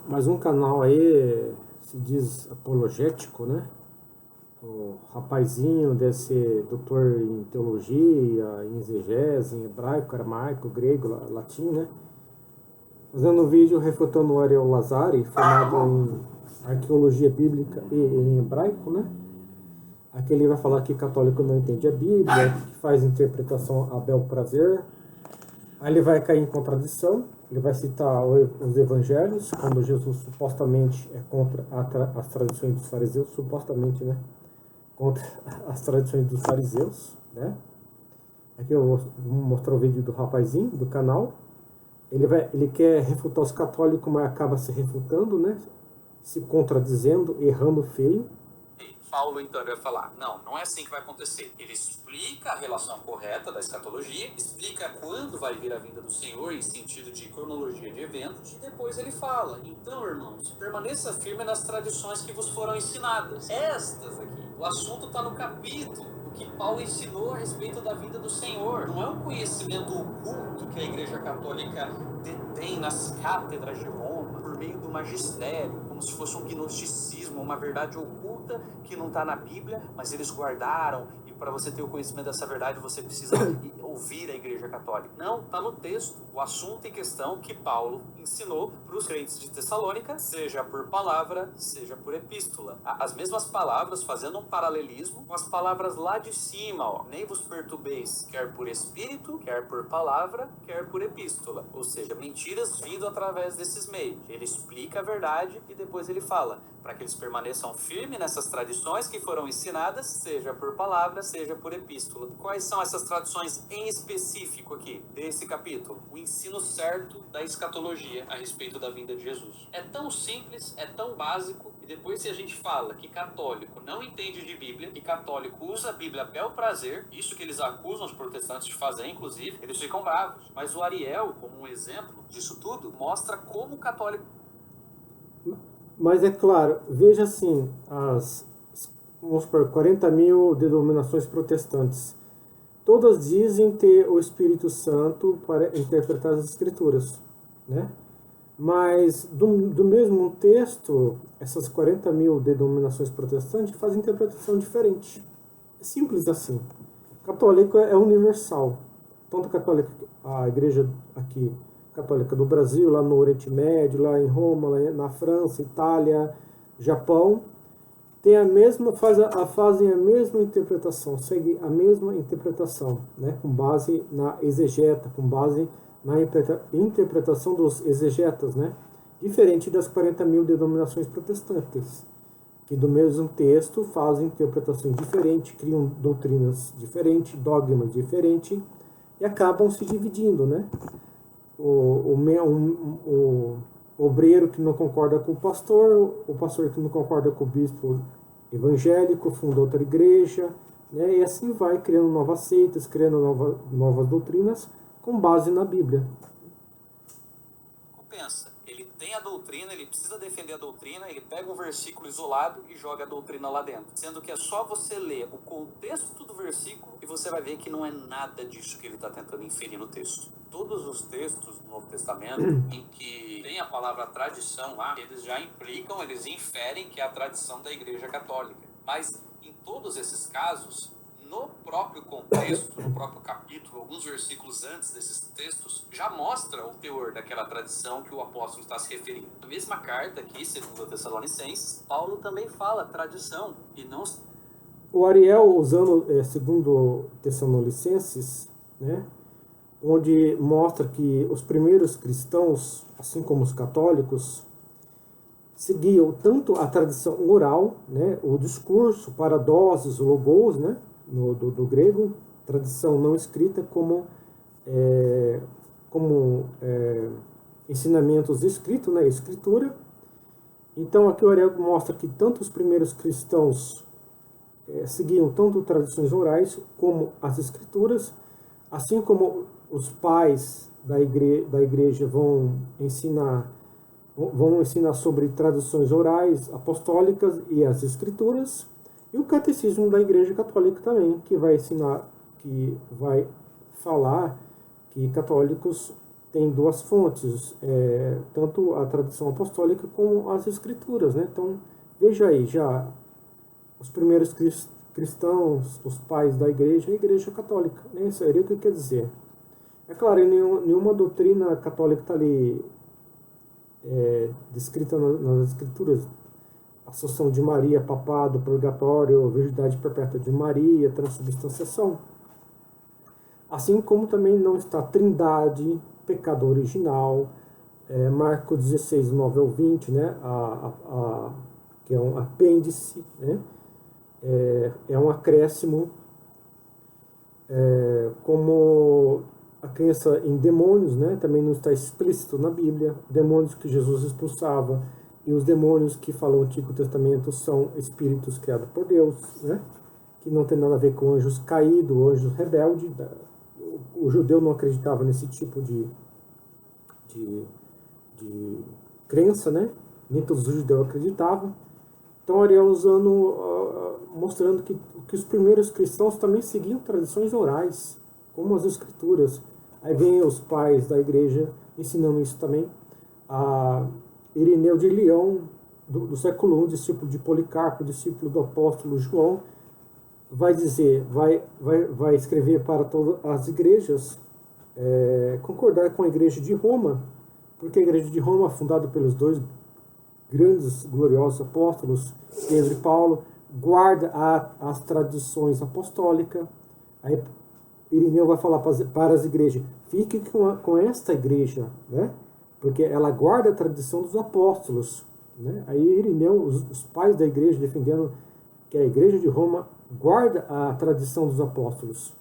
Mais um canal aí, se diz apologético, né? O rapazinho deve ser doutor em teologia, em exegese, em hebraico, aramaico, grego, latim, né? Fazendo um vídeo refutando o Ariel Lazari, formado em arqueologia bíblica e em hebraico, né? Aqui ele vai falar que católico não entende a Bíblia, que faz interpretação a bel prazer. Aí ele vai cair em contradição, ele vai citar os evangelhos, quando Jesus supostamente é contra as tradições dos fariseus, supostamente, né? Contra as tradições dos fariseus, né? Aqui eu vou mostrar o vídeo do rapazinho, do canal. Ele quer refutar os católicos, mas acaba se refutando, né? Se contradizendo, errando feio. Paulo então vai falar, não é assim que vai acontecer. Ele explica a relação correta da escatologia, explica quando vai vir a vinda do Senhor em sentido de cronologia de eventos, e depois ele fala, então irmãos, permaneça firme nas tradições que vos foram ensinadas. Estas aqui, o assunto está no capítulo, o que Paulo ensinou a respeito da vinda do Senhor. Não é um conhecimento oculto que a Igreja Católica detém nas cátedras de Roma, por meio do magistério, como se fosse um gnosticismo, uma verdade oculta que não está na Bíblia, mas eles guardaram, e para você ter o conhecimento dessa verdade, você precisa ouvir a Igreja Católica. Não, está no texto. O assunto em questão que Paulo ensinou para os crentes de Tessalônica, seja por palavra, seja por epístola. As mesmas palavras, fazendo um paralelismo com as palavras lá de cima, ó. Nem vos perturbeis, quer por espírito, quer por palavra, quer por epístola. Ou seja, mentiras vindo através desses meios. Ele explica a verdade e depois ele fala, para que eles permaneçam firmes nessas tradições que foram ensinadas, seja por palavra, seja por epístola. Quais são essas tradições em específico aqui, desse capítulo? O ensino certo da escatologia a respeito da vinda de Jesus. É tão simples, é tão básico, e depois se a gente fala que católico não entende de Bíblia, que católico usa a Bíblia a bel prazer, isso que eles acusam os protestantes de fazer, inclusive, eles ficam bravos. Mas o Ariel, como um exemplo disso tudo, mostra como o católico... Mas é claro, veja assim, vamos supor, 40 mil denominações protestantes. Todas dizem ter o Espírito Santo para interpretar as Escrituras, né? Mas do mesmo texto, essas 40 mil denominações protestantes fazem interpretação diferente. É simples assim. Católico é universal. Tanto a igreja aqui católica do Brasil, lá no Oriente Médio, lá em Roma, lá na França, Itália, Japão, fazem a mesma interpretação, seguem a mesma interpretação, né, com base na exegeta, com base na interpretação dos exegetas, né, diferente das 40 mil denominações protestantes, que do mesmo texto fazem interpretações diferentes, criam doutrinas diferentes, dogmas diferentes, e acabam se dividindo, né? O obreiro que não concorda com o pastor que não concorda com o bispo evangélico, funda outra igreja, né? E assim vai criando novas seitas, criando novas doutrinas com base na Bíblia. Pensa, ele tem a doutrina, ele precisa defender a doutrina, ele pega um versículo isolado e joga a doutrina lá dentro. Sendo que é só você ler o contexto do versículo e você vai ver que não é nada disso que ele está tentando inferir no texto. Todos os textos do Novo Testamento em que tem a palavra tradição lá, eles já implicam, eles inferem que é a tradição da Igreja Católica. Mas em todos esses casos, no próprio contexto, no próprio capítulo, alguns versículos antes desses textos, já mostra o teor daquela tradição que o apóstolo está se referindo. Na mesma carta aqui, segundo a Tessalonicenses, Paulo também fala tradição e não... O Ariel, usando, segundo Tessalonicenses, né, onde mostra que os primeiros cristãos, assim como os católicos, seguiam tanto a tradição oral, né, o discurso, paradoses, logos, né, do grego, tradição não escrita, como ensinamentos escritos, né, escritura. Então aqui o Ariel mostra que tanto os primeiros cristãos seguiam tanto tradições orais como as escrituras, assim como os pais da igreja vão ensinar sobre traduções orais apostólicas e as escrituras, e o catecismo da Igreja Católica também, que vai ensinar, que vai falar que católicos tem duas fontes, tanto a tradição apostólica como as escrituras, né? Então, veja aí, já os primeiros cristãos, os pais da igreja, a igreja católica, né? Isso aí o que quer dizer. É claro, nenhuma doutrina católica está ali descrita nas escrituras, Assunção de Maria, papado, purgatório, virgindade perpétua de Maria, transubstanciação. Assim como também não está trindade, pecado original, Marcos 16, 9 ao 20, né, que é um apêndice, né, é um acréscimo, como a crença em demônios, né, também não está explícito na Bíblia, demônios que Jesus expulsava, e os demônios que falam o Antigo Testamento são espíritos criados por Deus, né, que não tem nada a ver com anjos caídos, anjos rebeldes. O judeu não acreditava nesse tipo de crença, né? Nem todos os judeus acreditavam. Então, Ariel mostrando que os primeiros cristãos também seguiam tradições orais, como as escrituras. Aí vem os pais da igreja ensinando isso também. A Irineu de Leão, do século I, discípulo de Policarpo, discípulo do apóstolo João, vai dizer, vai escrever para todas as igrejas, concordar com a igreja de Roma, porque a igreja de Roma, fundada pelos dois grandes, gloriosos apóstolos, Pedro e Paulo, guarda as tradições apostólicas. Aí Irineu vai falar para as igrejas, fique com esta igreja, né? Porque ela guarda a tradição dos apóstolos, né? Aí Irineu, os pais da igreja, defendendo que a igreja de Roma guarda a tradição dos apóstolos.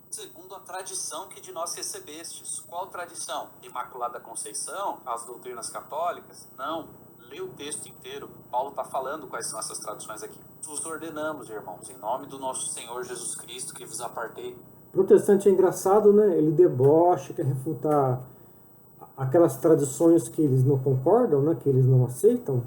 Segundo a tradição que de nós recebestes. Qual tradição? Imaculada Conceição? As doutrinas católicas? Não. Lê o texto inteiro. Paulo está falando quais são essas traduções aqui. Vos ordenamos, irmãos, em nome do nosso Senhor Jesus Cristo, que vos apartei. Protestante é engraçado, né? Ele debocha, quer refutar aquelas tradições que eles não concordam, né? Que eles não aceitam,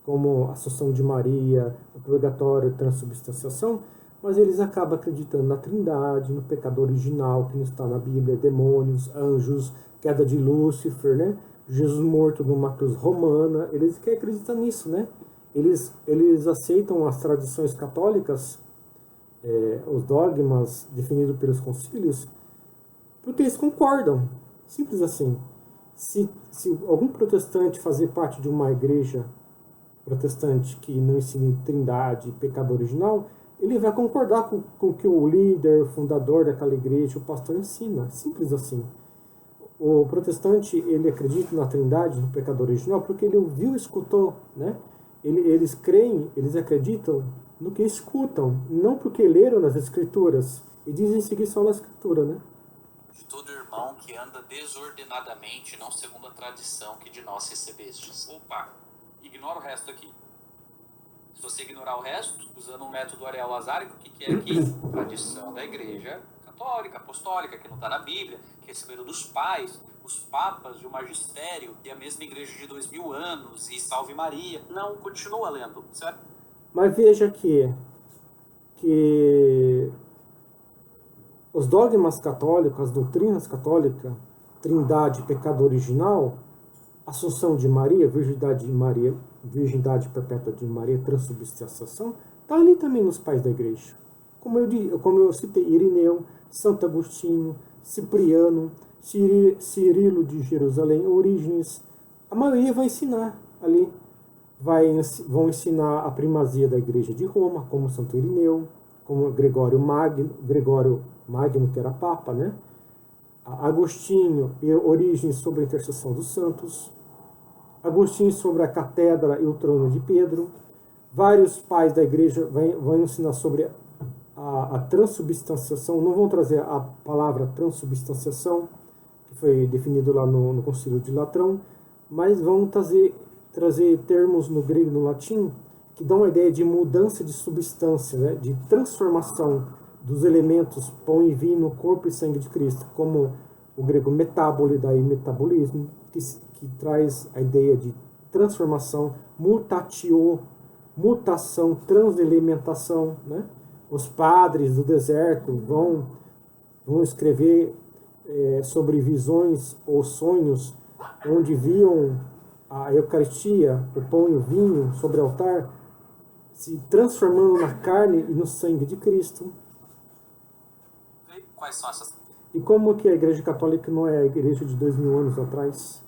como a Assunção de Maria, o purgatório, a transubstanciação, mas eles acabam acreditando na trindade, no pecado original que não está na Bíblia, demônios, anjos, queda de Lúcifer, né? Jesus morto numa cruz romana. Eles querem acreditar nisso, né? Eles aceitam as tradições católicas, os dogmas definidos pelos concílios, porque eles concordam. Simples assim. Se algum protestante fazer parte de uma igreja protestante que não ensina trindade, pecado original, ele vai concordar com o que o líder, o fundador daquela igreja, o pastor ensina. Simples assim. O protestante, ele acredita na trindade, no pecado original, porque ele ouviu e escutou, né? Eles creem, eles acreditam no que escutam, não porque leram nas escrituras. E dizem seguir só na escritura, né? De todo irmão que anda desordenadamente, não segundo a tradição que de nós recebestes. Opa, ignora o resto aqui. Se você ignorar o resto, usando o método Ariel Lazárico, o que é aqui? Tradição da igreja católica, apostólica, que não está na Bíblia, que receberam dos pais, os papas, de um magistério, e a mesma igreja de 2000 anos, e Salve Maria. Não, continua lendo, certo? Mas veja que os dogmas católicos, as doutrinas católicas, trindade, pecado original, Assunção de Maria, virgindade perpétua de Maria, transubstanciação, está ali também nos pais da igreja. Como eu citei, Irineu, Santo Agostinho, Cipriano, Cirilo de Jerusalém, Orígenes, a maioria vai ensinar ali. Vão ensinar a primazia da igreja de Roma, como Santo Irineu, como Gregório Magno, que era papa, né? Agostinho e Orígenes sobre a intercessão dos santos, Agostinho sobre a catedra e o trono de Pedro. Vários pais da igreja vão ensinar sobre a transubstanciação, não vão trazer a palavra transubstanciação, que foi definido lá no Concílio de Latrão, mas vão trazer termos no grego e no latim que dão uma ideia de mudança de substância, né, de transformação dos elementos pão e vinho, corpo e sangue de Cristo, como o grego metábole, daí metabolismo, que traz a ideia de transformação, mutatio, mutação, transelementação, né? Os padres do deserto vão escrever sobre visões ou sonhos, onde viam a Eucaristia, o pão e o vinho sobre o altar, se transformando na carne e no sangue de Cristo. E quais são essas E como que a Igreja Católica não é a igreja de 2000 anos atrás?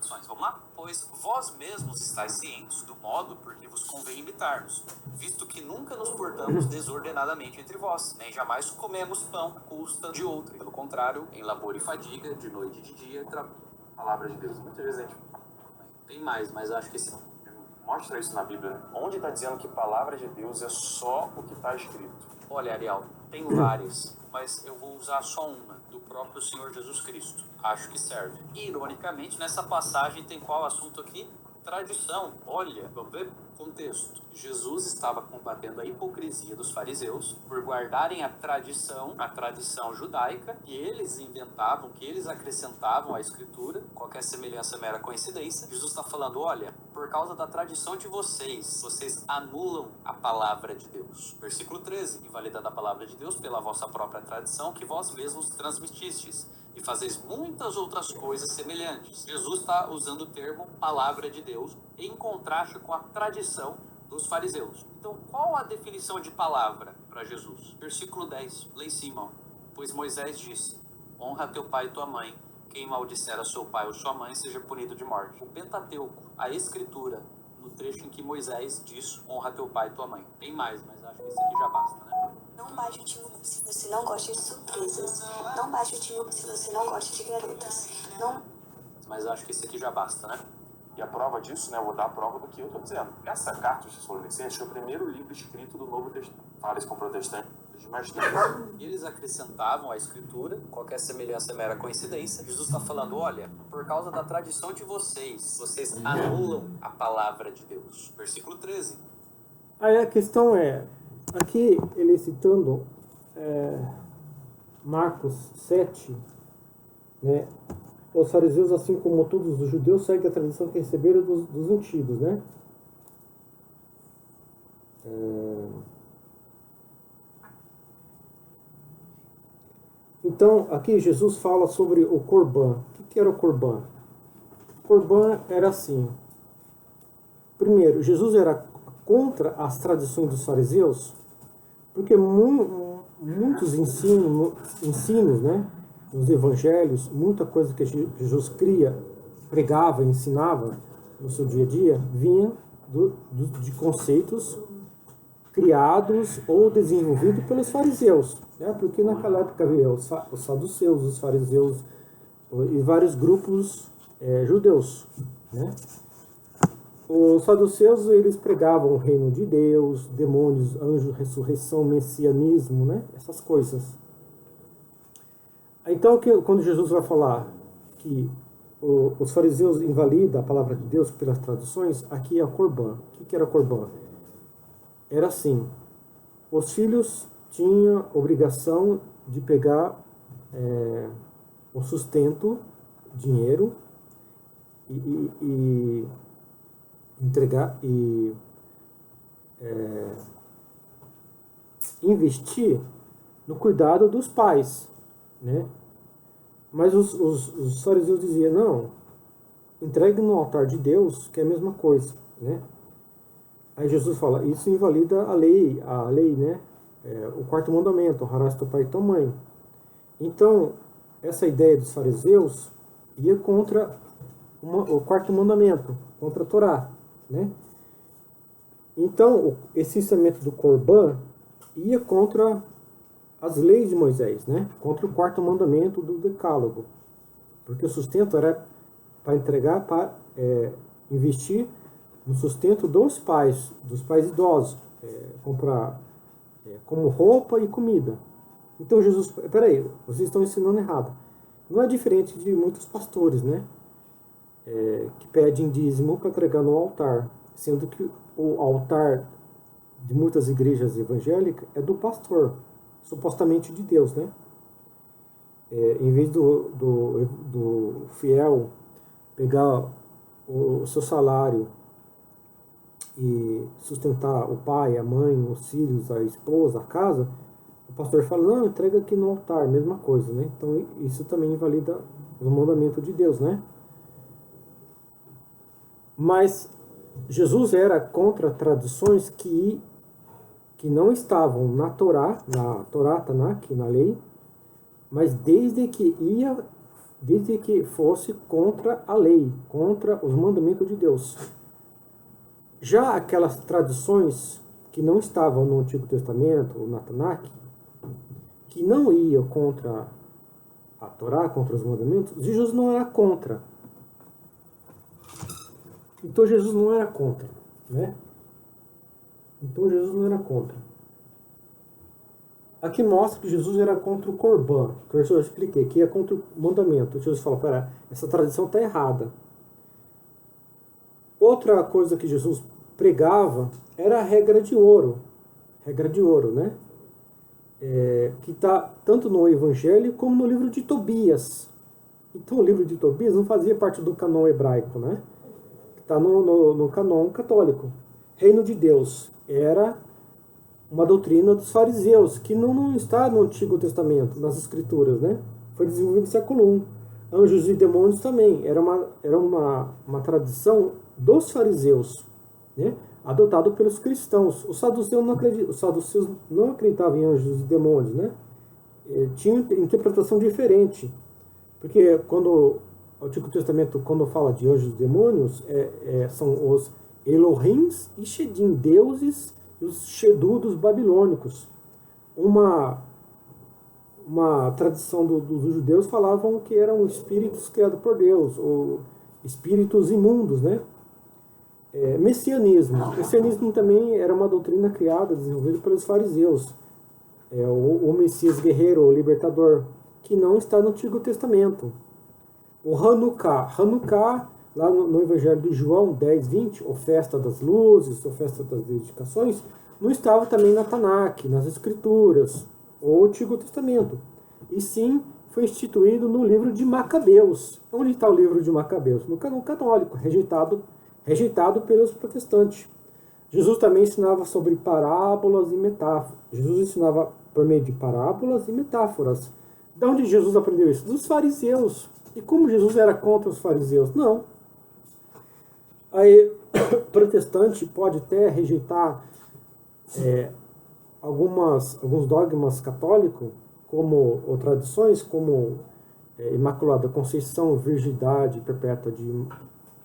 tradições? Vamos lá? Pois vós mesmos estáis cientes do modo por que vos convém imitar-nos, visto que nunca nos portamos desordenadamente entre vós, nem jamais comemos pão à custa de outro. Pelo contrário, em labor e fadiga, de noite e de dia, palavra de Deus. Muitas vezes a gente tem mais, mas acho que esse Mostra isso na Bíblia, né? Onde está dizendo que palavra de Deus é só o que está escrito? Olha, Ariel, tem várias, mas eu vou usar só uma, do próprio Senhor Jesus Cristo. Acho que serve. Ironicamente, nessa passagem tem qual assunto aqui? Tradição. Olha, vamos ver o contexto. Jesus estava combatendo a hipocrisia dos fariseus por guardarem a tradição judaica, que eles inventavam, que eles acrescentavam à escritura. Qualquer semelhança é mera coincidência. Jesus está falando, olha, por causa da tradição de vocês anulam a palavra de Deus. Versículo 13, invalidando a palavra de Deus pela vossa própria tradição que vós mesmos transmitistes, e fazeis muitas outras coisas semelhantes. Jesus está usando o termo palavra de Deus em contraste com a tradição dos fariseus. Então, qual a definição de palavra para Jesus? Versículo 10, lá em cima. Ó. Pois Moisés disse, honra teu pai e tua mãe, quem maldisser a seu pai ou sua mãe seja punido de morte. O Pentateuco, a escritura, no trecho em que Moisés diz, honra teu pai e tua mãe. Tem mais, mas acho que esse aqui já basta, né? Não baixe o Timbu se você não gosta de surpresas. Não baixe o Timbu se você não gosta de garotas. Não... Mas acho que esse aqui já basta, né? E a prova disso, né, eu vou dar a prova do que eu estou dizendo. Essa carta de Tessalonicenses foi o primeiro livro escrito do Novo Testamento. Fala isso com protestantes, mas e eles acrescentavam à escritura, qualquer semelhança é mera coincidência. Jesus está falando, olha, por causa da tradição de vocês anulam a palavra de Deus. Versículo 13. Aí a questão é, aqui ele citando Marcos 7, né? Os fariseus, assim como todos os judeus, seguem a tradição que receberam dos antigos, né? Então, aqui Jesus fala sobre o Corban. O que era o Corban? O Corban era assim. Primeiro, Jesus era contra as tradições dos fariseus, porque muitos ensinos, né? Nos evangelhos, muita coisa que Jesus pregava, ensinava no seu dia a dia, vinha de conceitos criados ou desenvolvidos pelos fariseus, né? Porque naquela época havia os saduceus, os fariseus e vários grupos judeus, né? Os saduceus, eles pregavam o reino de Deus, demônios, anjos, ressurreição, messianismo, né? Essas coisas. Então, quando Jesus vai falar que os fariseus invalidam a palavra de Deus pelas traduções, aqui é o Corban. O que era o Corban? Era assim, os filhos tinham obrigação de pegar o sustento, dinheiro, e entregar e investir no cuidado dos pais, né? Mas os fariseus diziam, não, entregue no altar de Deus, que é a mesma coisa, né? Aí Jesus fala, isso invalida a lei, né? O quarto mandamento, honrarás teu pai e tua mãe. Então, essa ideia dos fariseus ia contra o quarto mandamento, contra a Torá, né? Então, esse ensinamento do Corban ia contra as leis de Moisés, né? Contra o quarto mandamento do Decálogo. Porque o sustento era para entregar, para investir no sustento dos pais idosos, comprar como roupa e comida. Então Jesus, peraí, vocês estão ensinando errado. Não é diferente de muitos pastores, né? Que pedem dízimo para entregar no altar, sendo que o altar de muitas igrejas evangélicas é do pastor, supostamente de Deus, né? Em vez do fiel pegar o seu salário e sustentar o pai, a mãe, os filhos, a esposa, a casa, o pastor fala, não, entrega aqui no altar, mesma coisa, né? Então isso também invalida o mandamento de Deus, né? Mas Jesus era contra tradições que não estavam na Torá, Tanakh, na lei, mas desde que fosse contra a lei, contra os mandamentos de Deus. Já aquelas tradições que não estavam no Antigo Testamento, ou na Tanakh, que não iam contra a Torá, contra os mandamentos, Jesus não era contra. Então Jesus não era contra, né? Então Jesus não era contra. Aqui mostra que Jesus era contra o Corban, que eu já expliquei, que é contra o mandamento. Jesus fala, pera, essa tradição está errada. Outra coisa que Jesus pregava era a regra de ouro, né? Que está tanto no Evangelho como no livro de Tobias. Então o livro de Tobias não fazia parte do canon hebraico, né? Está no canon católico. Reino de Deus era uma doutrina dos fariseus, que não está no Antigo Testamento, nas Escrituras, né? Foi desenvolvido no século I. Anjos e demônios também. Era uma tradição dos fariseus, né? Adotado pelos cristãos. Os saduceus não acreditavam em anjos e demônios, né? Tinham interpretação diferente. Porque quando o Antigo Testamento, quando fala de anjos e demônios, são os Elohims e Shedim, deuses e os Shedu babilônicos. Uma tradição dos judeus falavam que eram espíritos criados por Deus, ou espíritos imundos, né? Messianismo. Messianismo também era uma doutrina criada, desenvolvida pelos fariseus. O Messias guerreiro, o libertador, que não está no Antigo Testamento. O Hanukkah, lá no Evangelho de João 10, 20, ou Festa das Luzes, ou Festa das Dedicações, não estava também na Tanakh, nas Escrituras, ou Antigo Testamento. E sim, foi instituído no livro de Macabeus. Onde está o livro de Macabeus? No canon católico, rejeitado pelos protestantes. Jesus também ensinava sobre parábolas e metáforas. Jesus ensinava por meio de parábolas e metáforas. De onde Jesus aprendeu isso? Dos fariseus. E como Jesus era contra os fariseus? Não. Aí, o protestante pode até rejeitar alguns dogmas católicos, ou tradições, como Imaculada Conceição, Virgindade Perpétua de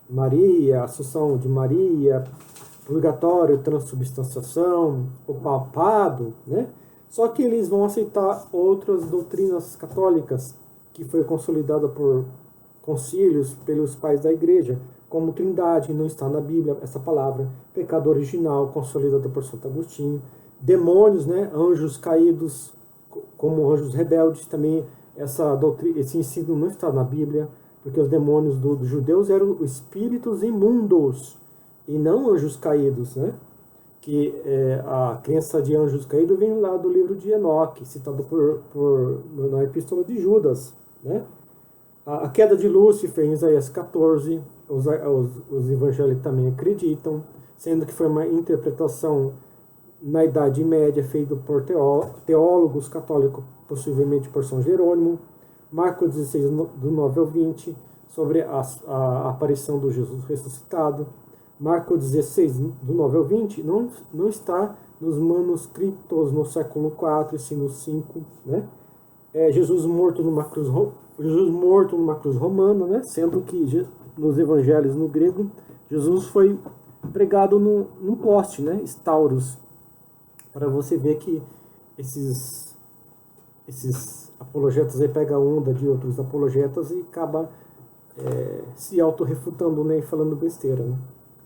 Maria, Assunção de Maria, Purgatório, Transubstanciação, o Papado, né? Só que eles vão aceitar outras doutrinas católicas que foi consolidada por concílios pelos pais da igreja, como Trindade, não está na Bíblia essa palavra, pecado original, consolidado por Santo Agostinho, demônios, né? Anjos caídos, como anjos rebeldes, também esse ensino não está na Bíblia, porque os demônios dos judeus eram espíritos imundos e não anjos caídos, né? Que a crença de anjos caídos vem lá do livro de Enoque, citado na Epístola de Judas, né? A queda de Lúcifer em Isaías 14, os evangélicos também acreditam, sendo que foi uma interpretação na Idade Média feita por teólogos católicos, possivelmente por São Jerônimo. Marcos 16, do 9 ao 20, sobre a aparição do Jesus ressuscitado. Marcos 16, do 9 ao 20, não está nos manuscritos no século IV, e sim no 5, né? Jesus morto numa cruz romana, né? Sendo que nos evangelhos no grego, Jesus foi pregado num poste, né? Stauros, para você ver que esses apologetas aí pegam a onda de outros apologetas e acaba se autorrefutando, né? E falando besteira, né?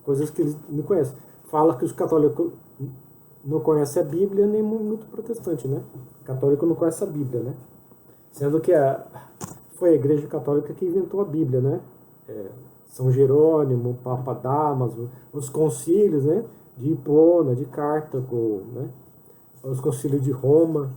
Coisas que eles não conhecem. Fala que os católicos não conhecem a Bíblia, nem muito protestante, né? O católico não conhece a Bíblia, né? Sendo que foi a Igreja Católica que inventou a Bíblia, né? São Jerônimo, Papa Dámaso, os concílios, né? De Hipona, de Cartago, né? Os concílios de Roma,